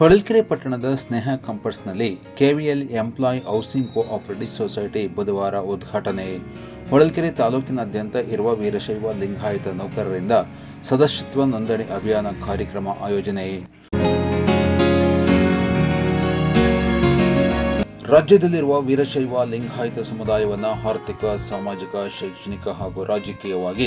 ಹೊಳಲ್ಕೆರೆ ಪಟ್ಟಣದ ಸ್ನೇಹ ಕಾಂಪ್ಲೆಕ್ಸ್ನಲ್ಲಿ KVL employ housing cooperative society ಬುಧವಾರ ಉದ್ಘಾಟನೆ. ಹೊಳಲ್ಕೆರೆ ತಾಲೂಕಿನಾದ್ಯಂತ ಇರುವ ವೀರಶೈವ ಲಿಂಗಾಯತ ನೌಕರರಿಂದ ಸದಸ್ಯತ್ವ ನೋಂದಣಿ ಅಭಿಯಾನ ಕಾರ್ಯಕ್ರಮ ಆಯೋಜನೆ. ರಾಜ್ಯದಲ್ಲಿರುವ ವೀರಶೈವ ಲಿಂಗಾಯತ ಸಮುದಾಯವನ್ನು ಆರ್ಥಿಕ, ಸಾಮಾಜಿಕ, ಶೈಕ್ಷಣಿಕ ಹಾಗೂ ರಾಜಕೀಯವಾಗಿ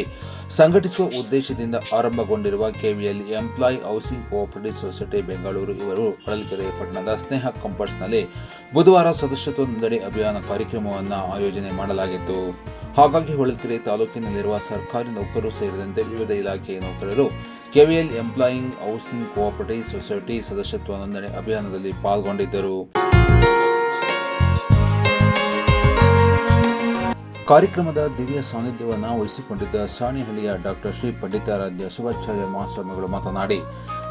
ಸಂಘಟಿಸುವ ಉದ್ದೇಶದಿಂದ ಆರಂಭಗೊಂಡಿರುವ KVL employ housing cooperative society Bengaluru ಇವರು ಹೊಳಲ್ಕೆರೆ ಪಟ್ಟಣದ ಸ್ನೇಹ ಕಾಂಪ್ಲೆಕ್ಸ್ನಲ್ಲಿ ಬುಧವಾರ ಸದಸ್ಯತ್ವ ನೋಂದಣಿ ಅಭಿಯಾನ ಕಾರ್ಯಕ್ರಮವನ್ನು ಆಯೋಜನೆ ಮಾಡಲಾಗಿತ್ತು. ಹಾಗಾಗಿ ಹೊಳಲ್ಕೆರೆ ತಾಲೂಕಿನಲ್ಲಿರುವ ಸರ್ಕಾರಿ ನೌಕರರು ಸೇರಿದಂತೆ ವಿವಿಧ ಇಲಾಖೆಯ ನೌಕರರು KVL employing housing cooperative society ಸದಸ್ಯತ್ವ ನೋಂದಣಿ ಅಭಿಯಾನದಲ್ಲಿ ಪಾಲ್ಗೊಂಡಿದ್ದರು. ಕಾರ್ಯಕ್ರಮದ ದಿವ್ಯ ಸಾನ್ನಿಧ್ಯವನ್ನು ವಹಿಸಿಕೊಂಡಿದ್ದ ಸಾಣೇಹಳ್ಳಿಯ ಡಾಕ್ಟರ್ ಶ್ರೀ ಪಂಡಿತಾರಾಧ್ಯ ಶಿವಾಚಾರ್ಯ ಮಹಾಸ್ವಾಮಿಗಳು ಮಾತನಾಡಿ,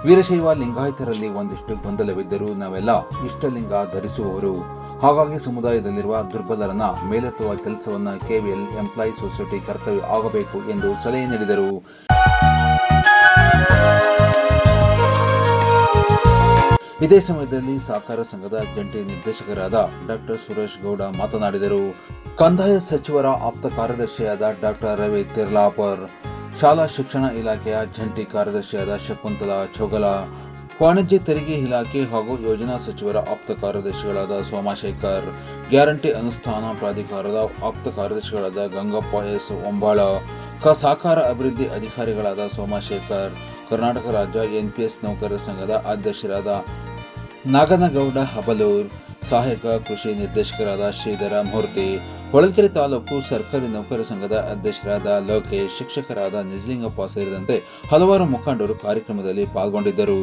ವೀರಶೈವ ಲಿಂಗಾಯತರಲ್ಲಿ ಒಂದಿಷ್ಟು ಗೊಂದಲವಿದ್ದರೂ ನಾವೆಲ್ಲ ಇಷ್ಟಲಿಂಗ ಧರಿಸುವವರು. ಹಾಗಾಗಿ ಸಮುದಾಯದಲ್ಲಿರುವ ದುರ್ಬಲರನ್ನ ಮೇಲೆತ್ತುವ ಕೆಲಸವನ್ನು ಕೆವಿಎಲ್ ಎಂಪ್ಲಾಯ್ ಸೊಸೈಟಿ ಕರ್ತವ್ಯ ಆಗಬೇಕು ಎಂದು ಸಲಹೆ ನೀಡಿದರು. ಇದೇ ಸಮಯದಲ್ಲಿ ಸಹಕಾರ ಸಂಘದ ಜಂಟಿ ನಿರ್ದೇಶಕರಾದ ಡಾಕ್ಟರ್ ಸುರೇಶ್ ಗೌಡ ಮಾತನಾಡಿದರು. ಕಂದಾಯ ಸಚಿವರ ಆಪ್ತ ಕಾರ್ಯದರ್ಶಿಯಾದ ಡಾಕ್ಟರ್ ರವಿ ತಿರ್ಲಾಪರ್, ಶಾಲಾ ಶಿಕ್ಷಣ ಇಲಾಖೆಯ ಜಂಟಿ ಕಾರ್ಯದರ್ಶಿಯಾದ ಶಕುಂತಲಾ ಚೌಗಲ, ವಾಣಿಜ್ಯ ತೆರಿಗೆ ಇಲಾಖೆ ಹಾಗೂ ಯೋಜನಾ ಸಚಿವರ ಆಪ್ತ ಕಾರ್ಯದರ್ಶಿಗಳಾದ ಸೋಮಶೇಖರ್, ಗ್ಯಾರಂಟಿ ಅನುಷ್ಠಾನ ಪ್ರಾಧಿಕಾರದ ಆಪ್ತ ಕಾರ್ಯದರ್ಶಿಗಳಾದ ಗಂಗಪ್ಪ ಎಸ್ ಒಂಬಾಳ, ಸಹಕಾರ ಅಭಿವೃದ್ಧಿ ಅಧಿಕಾರಿಗಳಾದ ಸೋಮಶೇಖರ್, ಕರ್ನಾಟಕ ರಾಜ್ಯ ಎನ್ಪಿಎಸ್ ನೌಕರರ ಸಂಘದ ಅಧ್ಯಕ್ಷರಾದ ನಾಗನಗೌಡ ಹಬಲೂರ್, ಸಹಾಯಕ ಕೃಷಿ ನಿರ್ದೇಶಕರಾದ ಶ್ರೀಧರ ಮೂರ್ತಿ, ಹೊಳಲ್ಕೆರೆ ತಾಲೂಕು ಸರ್ಕಾರಿ ನೌಕರರ ಸಂಘದ ಅಧ್ಯಕ್ಷರಾದ ಲೋಕೇಶ್, ಶಿಕ್ಷಕರಾದ ನಿಜಲಿಂಗಪ್ಪ ಸೇರಿದಂತೆ ಹಲವಾರು ಮುಖಂಡರು ಕಾರ್ಯಕ್ರಮದಲ್ಲಿ ಪಾಲ್ಗೊಂಡಿದ್ದರು.